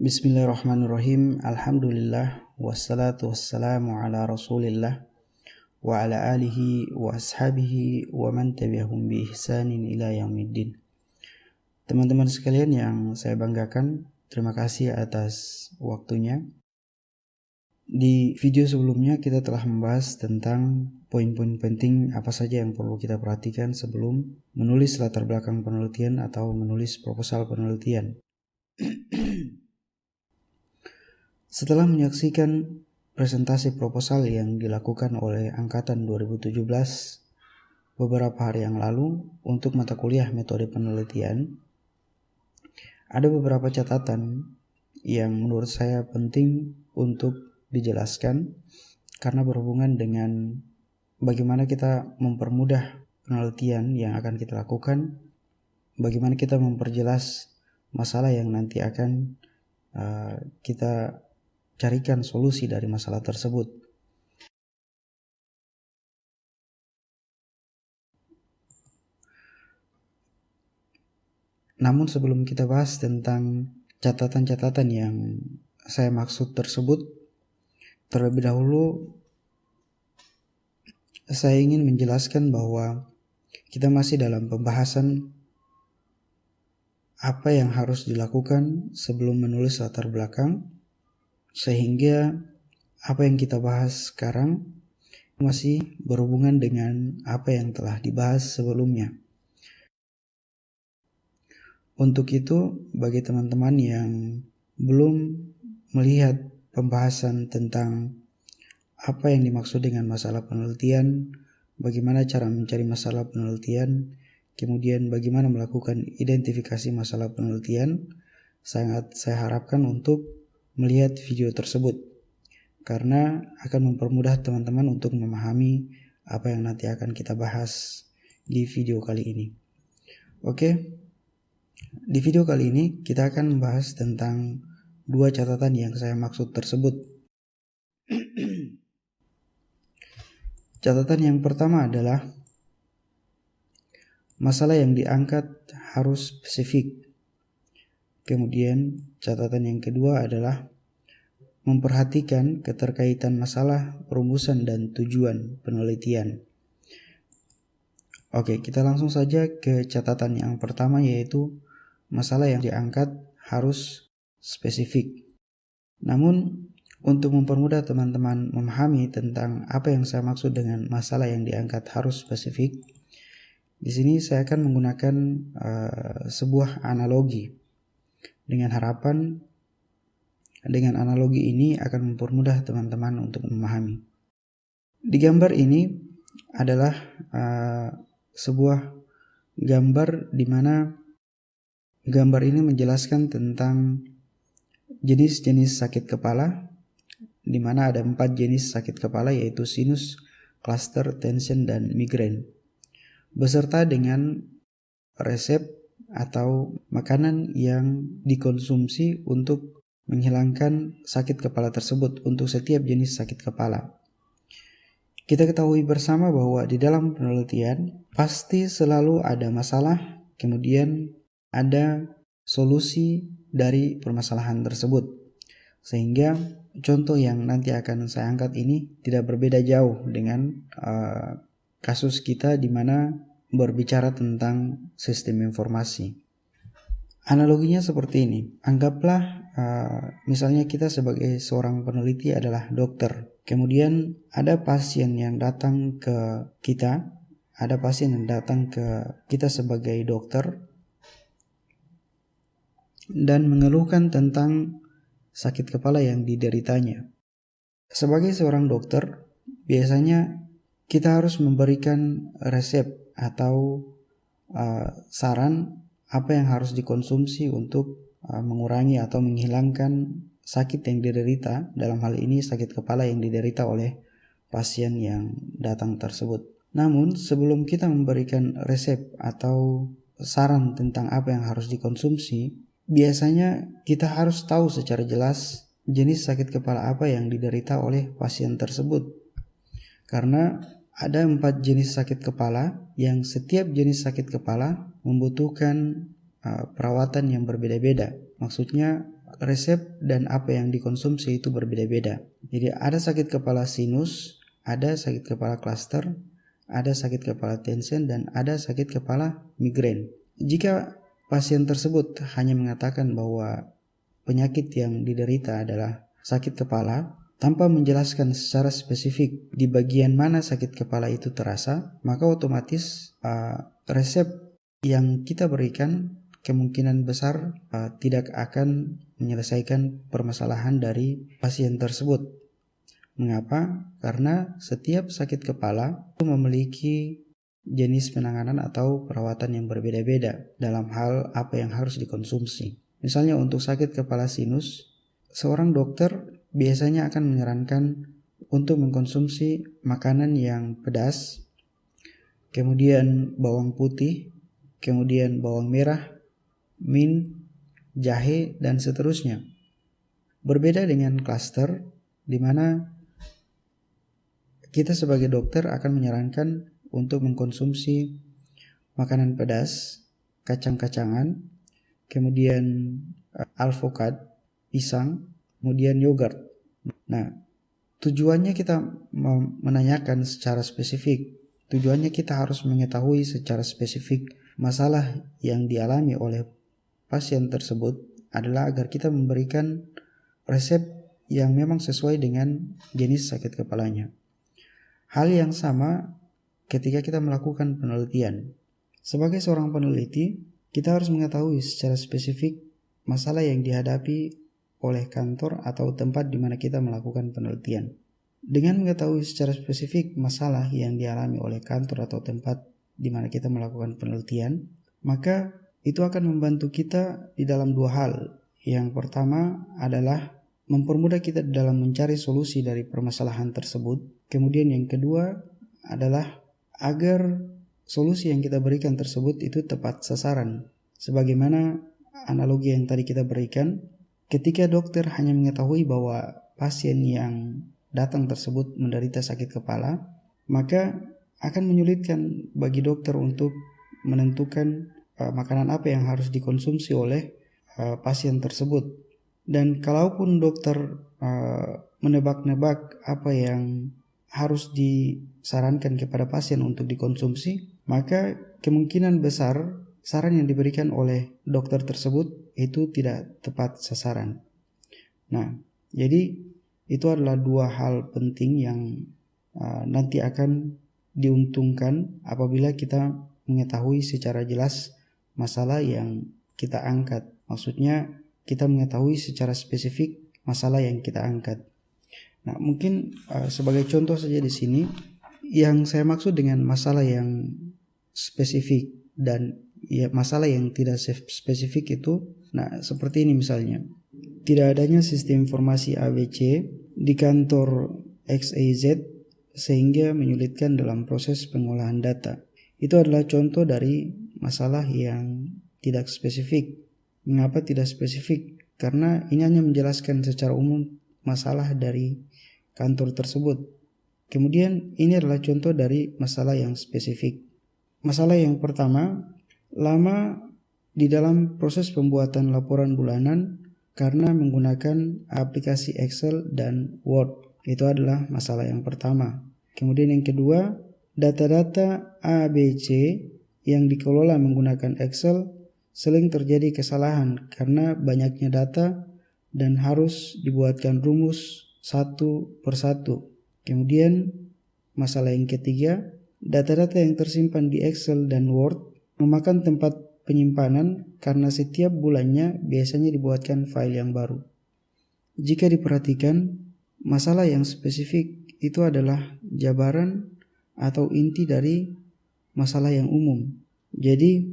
Bismillahirrahmanirrahim. Alhamdulillah wassalatu wassalamu ala Rasulillah wa ala alihi wa ashabihi wa man tabi'ahum bi ihsanin ila yaumiddin. Teman-teman sekalian yang saya banggakan, terima kasih atas waktunya. Di video sebelumnya kita telah membahas tentang poin-poin penting apa saja yang perlu kita perhatikan sebelum menulis latar belakang penelitian atau menulis proposal penelitian. Setelah menyaksikan presentasi proposal yang dilakukan oleh Angkatan 2017 beberapa hari yang lalu untuk mata kuliah metode penelitian, ada beberapa catatan yang menurut saya penting untuk dijelaskan karena berhubungan dengan bagaimana kita mempermudah penelitian yang akan kita lakukan, bagaimana kita memperjelas masalah yang nanti akan kita carikan solusi dari masalah tersebut. Namun sebelum kita bahas tentang catatan-catatan yang saya maksud tersebut, terlebih dahulu saya ingin menjelaskan bahwa kita masih dalam pembahasan apa yang harus dilakukan sebelum menulis latar belakang, sehingga apa yang kita bahas sekarang masih berhubungan dengan apa yang telah dibahas sebelumnya. Untuk itu, bagi teman-teman yang belum melihat pembahasan tentang apa yang dimaksud dengan masalah penelitian, bagaimana cara mencari masalah penelitian, kemudian bagaimana melakukan identifikasi masalah penelitian, sangat saya harapkan untuk melihat video tersebut karena akan mempermudah teman-teman untuk memahami apa yang nanti akan kita bahas di video kali ini. Oke, di video kali ini kita akan membahas tentang dua catatan yang saya maksud tersebut. Catatan yang pertama adalah masalah yang diangkat harus spesifik. Kemudian catatan yang kedua adalah memperhatikan keterkaitan masalah, rumusan, dan tujuan penelitian. Oke, kita langsung saja ke catatan yang pertama, yaitu masalah yang diangkat harus spesifik. Namun, untuk mempermudah teman-teman memahami tentang apa yang saya maksud dengan masalah yang diangkat harus spesifik, di sini saya akan menggunakan sebuah analogi dengan harapan dengan analogi ini akan mempermudah teman-teman untuk memahami. Di gambar ini adalah sebuah gambar di mana gambar ini menjelaskan tentang jenis-jenis sakit kepala, di mana ada 4 jenis sakit kepala, yaitu sinus, cluster, tension, dan migrain, beserta dengan resep atau makanan yang dikonsumsi untuk menghilangkan sakit kepala tersebut untuk setiap jenis sakit kepala. Kita ketahui bersama bahwa di dalam penelitian pasti selalu ada masalah, kemudian ada solusi dari permasalahan tersebut. Sehingga contoh yang nanti akan saya angkat ini tidak berbeda jauh dengan kasus kita di mana berbicara tentang sistem informasi. Analoginya seperti ini. Anggaplah misalnya kita sebagai seorang peneliti adalah dokter. Kemudian ada pasien yang datang ke kita, sebagai dokter dan mengeluhkan tentang sakit kepala yang dideritanya. Sebagai seorang dokter, biasanya kita harus memberikan resep atau saran apa yang harus dikonsumsi untuk mengurangi atau menghilangkan sakit yang diderita, dalam hal ini sakit kepala yang diderita oleh pasien yang datang tersebut. Namun sebelum kita memberikan resep atau saran tentang apa yang harus dikonsumsi, biasanya kita harus tahu secara jelas jenis sakit kepala apa yang diderita oleh pasien tersebut. Karena ada 4 jenis sakit kepala yang setiap jenis sakit kepala membutuhkan perawatan yang berbeda-beda. Maksudnya resep dan apa yang dikonsumsi itu berbeda-beda. Jadi ada sakit kepala sinus, ada sakit kepala klaster, ada sakit kepala tension, dan ada sakit kepala migrain. Jika pasien tersebut hanya mengatakan bahwa penyakit yang diderita adalah sakit kepala, tanpa menjelaskan secara spesifik di bagian mana sakit kepala itu terasa, maka otomatis resep yang kita berikan kemungkinan besar tidak akan menyelesaikan permasalahan dari pasien tersebut. Mengapa? Karena setiap sakit kepala itu memiliki jenis penanganan atau perawatan yang berbeda-beda dalam hal apa yang harus dikonsumsi. Misalnya untuk sakit kepala sinus, seorang dokter biasanya akan menyarankan untuk mengkonsumsi makanan yang pedas, kemudian bawang putih, kemudian bawang merah, mint, jahe, dan seterusnya. Berbeda dengan klaster, di mana kita sebagai dokter akan menyarankan untuk mengkonsumsi makanan pedas, kacang-kacangan, kemudian alpukat, pisang, kemudian yogurt. Nah, tujuannya kita menanyakan secara spesifik. Tujuannya kita harus mengetahui secara spesifik masalah yang dialami oleh pasien tersebut adalah agar kita memberikan resep yang memang sesuai dengan jenis sakit kepalanya. Hal yang sama ketika kita melakukan penelitian. Sebagai seorang peneliti, kita harus mengetahui secara spesifik masalah yang dihadapi oleh kantor atau tempat di mana kita melakukan penelitian. Dengan mengetahui secara spesifik masalah yang dialami oleh kantor atau tempat di mana kita melakukan penelitian, maka itu akan membantu kita di dalam dua hal. Yang pertama adalah mempermudah kita dalam mencari solusi dari permasalahan tersebut. Kemudian yang kedua adalah agar solusi yang kita berikan tersebut itu tepat sasaran. Sebagaimana analogi yang tadi kita berikan, ketika dokter hanya mengetahui bahwa pasien yang datang tersebut menderita sakit kepala, maka akan menyulitkan bagi dokter untuk menentukan makanan apa yang harus dikonsumsi oleh pasien tersebut. Dan kalaupun dokter menebak-nebak apa yang harus disarankan kepada pasien untuk dikonsumsi, maka kemungkinan besar saran yang diberikan oleh dokter tersebut itu tidak tepat sasaran. Nah, jadi itu adalah dua hal penting yang nanti akan diuntungkan apabila kita mengetahui secara jelas masalah yang kita angkat. Maksudnya kita mengetahui secara spesifik masalah yang kita angkat. Nah, mungkin sebagai contoh saja di sini, yang saya maksud dengan masalah yang spesifik dan masalah yang tidak spesifik itu, nah seperti ini misalnya, tidak adanya sistem informasi ABC di kantor XYZ sehingga menyulitkan dalam proses pengolahan data. Itu adalah contoh dari masalah yang tidak spesifik. Mengapa tidak spesifik? Karena ini hanya menjelaskan secara umum masalah dari kantor tersebut. Kemudian ini adalah contoh dari masalah yang spesifik. Masalah yang pertama, lama di dalam proses pembuatan laporan bulanan karena menggunakan aplikasi Excel dan Word. Itu adalah masalah yang pertama. Kemudian yang kedua, data-data ABC yang dikelola menggunakan Excel sering terjadi kesalahan karena banyaknya data dan harus dibuatkan rumus satu persatu. Kemudian masalah yang ketiga, data-data yang tersimpan di Excel dan Word memakan tempat penyimpanan karena setiap bulannya biasanya dibuatkan file yang baru. Jika diperhatikan, masalah yang spesifik itu adalah jabaran atau inti dari masalah yang umum. Jadi,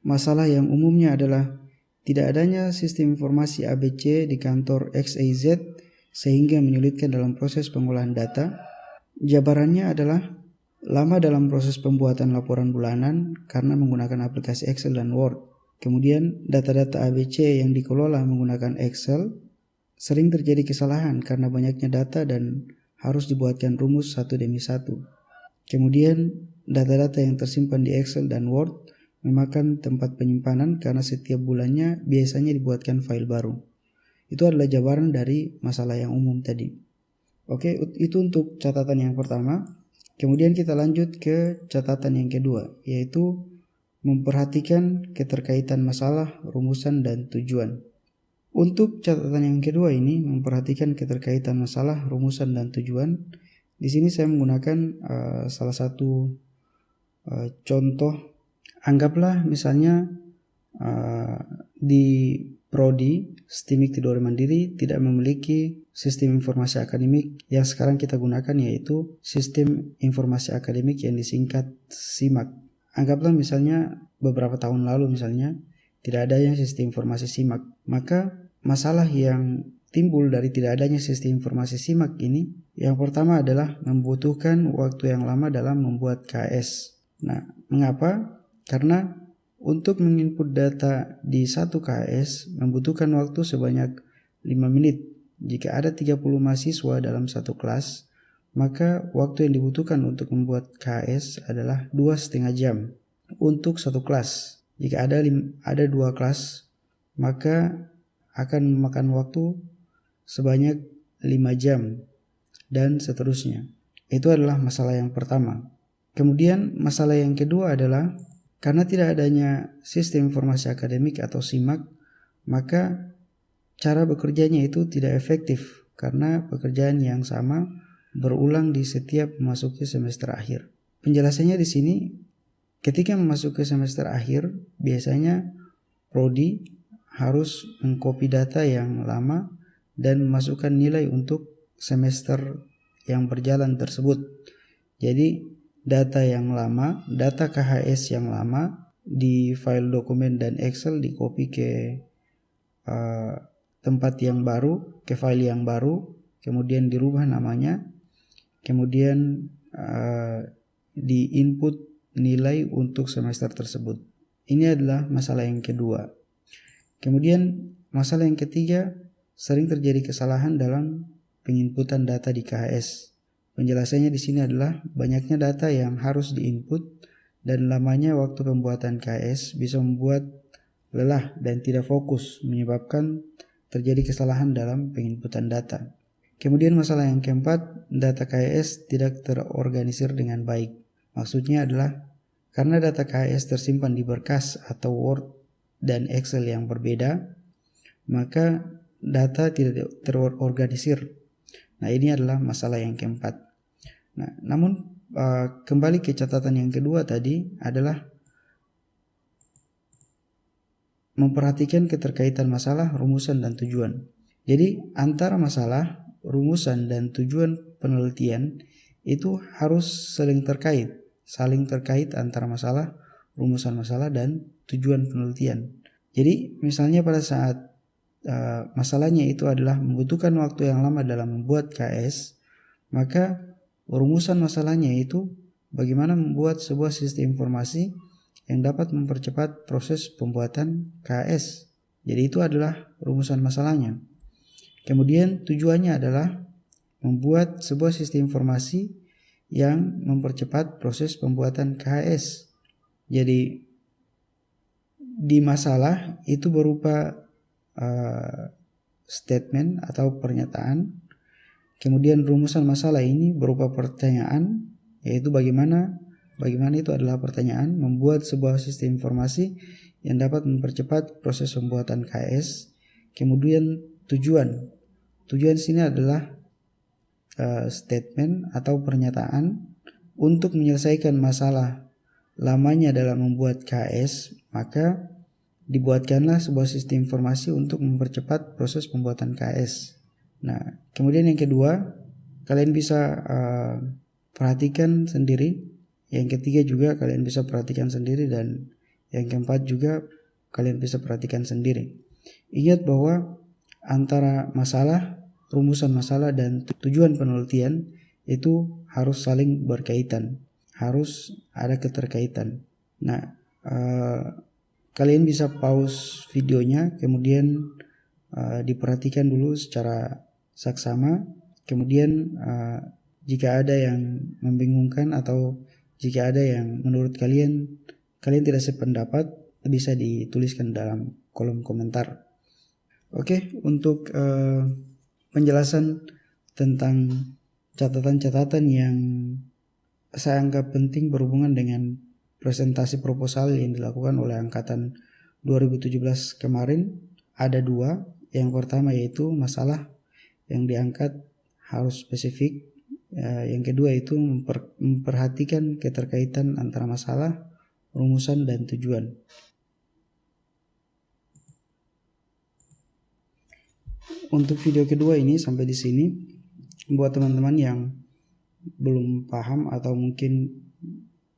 masalah yang umumnya adalah tidak adanya sistem informasi ABC di kantor XYZ sehingga menyulitkan dalam proses pengolahan data. Jabarannya adalah lama dalam proses pembuatan laporan bulanan karena menggunakan aplikasi Excel dan Word. Kemudian data-data ABC yang dikelola menggunakan Excel sering terjadi kesalahan karena banyaknya data dan harus dibuatkan rumus satu demi satu. Kemudian data-data yang tersimpan di Excel dan Word memakan tempat penyimpanan karena setiap bulannya biasanya dibuatkan file baru. Itu adalah jabaran dari masalah yang umum tadi. Oke, itu untuk catatan yang pertama. Kemudian kita lanjut ke catatan yang kedua, yaitu memperhatikan keterkaitan masalah, rumusan, dan tujuan. Untuk catatan yang kedua ini, memperhatikan keterkaitan masalah, rumusan, dan tujuan. Di sini saya menggunakan salah satu contoh. Anggaplah misalnya di Prodi STIMIK Tidore Mandiri tidak memiliki sistem informasi akademik yang sekarang kita gunakan, yaitu sistem informasi akademik yang disingkat SIMAK. Anggaplah misalnya beberapa tahun lalu misalnya tidak adanya sistem informasi SIMAK, maka masalah yang timbul dari tidak adanya sistem informasi SIMAK ini, yang pertama adalah membutuhkan waktu yang lama dalam membuat KS. Nah, mengapa? Karena untuk menginput data di satu KS membutuhkan waktu sebanyak 5 menit. Jika ada 30 mahasiswa dalam satu kelas, maka waktu yang dibutuhkan untuk membuat KS adalah 2,5 jam untuk satu kelas. Jika ada 2 kelas, maka akan memakan waktu sebanyak 5 jam dan seterusnya. Itu adalah masalah yang pertama. Kemudian masalah yang kedua adalah karena tidak adanya sistem informasi akademik atau SIMAK, maka cara bekerjanya itu tidak efektif karena pekerjaan yang sama berulang di setiap memasuki semester akhir. Penjelasannya di sini, ketika memasuki semester akhir, biasanya Prodi harus mengcopy data yang lama dan memasukkan nilai untuk semester yang berjalan tersebut. Jadi data yang lama, data KHS yang lama di file dokumen dan Excel di copy ke tempat yang baru, ke file yang baru, kemudian dirubah namanya, kemudian di input nilai untuk semester tersebut. Ini adalah masalah yang kedua. Kemudian masalah yang ketiga, sering terjadi kesalahan dalam penginputan data di KHS. Penjelasannya di sini adalah banyaknya data yang harus diinput dan lamanya waktu pembuatan KS bisa membuat lelah dan tidak fokus, menyebabkan terjadi kesalahan dalam penginputan data. Kemudian masalah yang keempat, data KS tidak terorganisir dengan baik. Maksudnya adalah karena data KS tersimpan di berkas atau Word dan Excel yang berbeda, maka data tidak terorganisir. Nah, ini adalah masalah yang keempat. Nah, namun kembali ke catatan yang kedua tadi adalah memperhatikan keterkaitan masalah, rumusan, dan tujuan. Jadi antara masalah, rumusan, dan tujuan penelitian itu harus saling terkait antara masalah, rumusan masalah, dan tujuan penelitian. Jadi misalnya pada saat masalahnya itu adalah membutuhkan waktu yang lama dalam membuat KS, maka rumusan masalahnya itu bagaimana membuat sebuah sistem informasi yang dapat mempercepat proses pembuatan KS. Jadi itu adalah rumusan masalahnya. Kemudian tujuannya adalah membuat sebuah sistem informasi yang mempercepat proses pembuatan KS. Jadi di masalah itu berupa statement atau pernyataan. Kemudian rumusan masalah ini berupa pertanyaan, yaitu bagaimana itu adalah pertanyaan, membuat sebuah sistem informasi yang dapat mempercepat proses pembuatan KS. Kemudian tujuan sini adalah statement atau pernyataan untuk menyelesaikan masalah lamanya dalam membuat KS, maka dibuatkanlah sebuah sistem informasi untuk mempercepat proses pembuatan KS. Nah, kemudian yang kedua, kalian bisa perhatikan sendiri. Yang ketiga juga kalian bisa perhatikan sendiri, dan yang keempat juga kalian bisa perhatikan sendiri. Ingat bahwa antara masalah, rumusan masalah, dan tujuan penelitian itu harus saling berkaitan, harus ada keterkaitan. Nah, kalian bisa pause videonya, kemudian diperhatikan dulu secara saksama. Kemudian jika ada yang membingungkan atau jika ada yang menurut kalian kalian tidak sependapat, bisa dituliskan dalam kolom komentar. Oke, untuk penjelasan tentang catatan-catatan yang saya anggap penting berhubungan dengan presentasi proposal yang dilakukan oleh angkatan 2017 kemarin, ada 2. Yang pertama yaitu masalah yang diangkat harus spesifik. Yang kedua itu memperhatikan keterkaitan antara masalah, rumusan, dan tujuan. Untuk video kedua ini sampai di sini. Buat teman-teman yang belum paham atau mungkin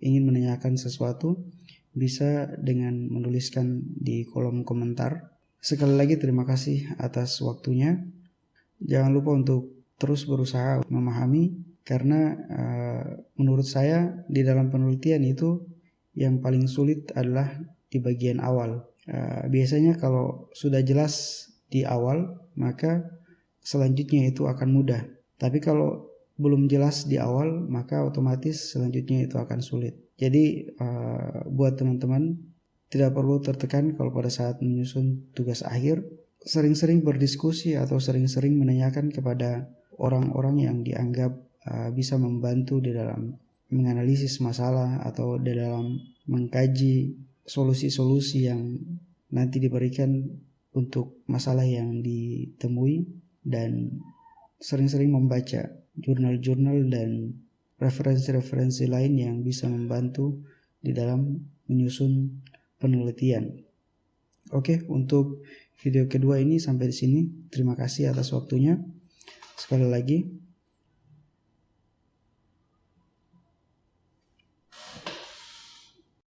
ingin menanyakan sesuatu, bisa dengan menuliskan di kolom komentar. Sekali lagi terima kasih atas waktunya. Jangan lupa untuk terus berusaha memahami, karena menurut saya di dalam penelitian itu yang paling sulit adalah di bagian awal. Biasanya kalau sudah jelas di awal, maka selanjutnya itu akan mudah. Tapi kalau belum jelas di awal, maka otomatis selanjutnya itu akan sulit. Jadi buat teman-teman tidak perlu tertekan kalau pada saat menyusun tugas akhir, sering-sering berdiskusi atau sering-sering menanyakan kepada orang-orang yang dianggap bisa membantu di dalam menganalisis masalah atau di dalam mengkaji solusi-solusi yang nanti diberikan untuk masalah yang ditemui, dan sering-sering membaca jurnal-jurnal dan referensi-referensi lain yang bisa membantu di dalam menyusun penelitian. Oke, untuk video kedua ini sampai di sini. Terima kasih atas waktunya. Sekali lagi,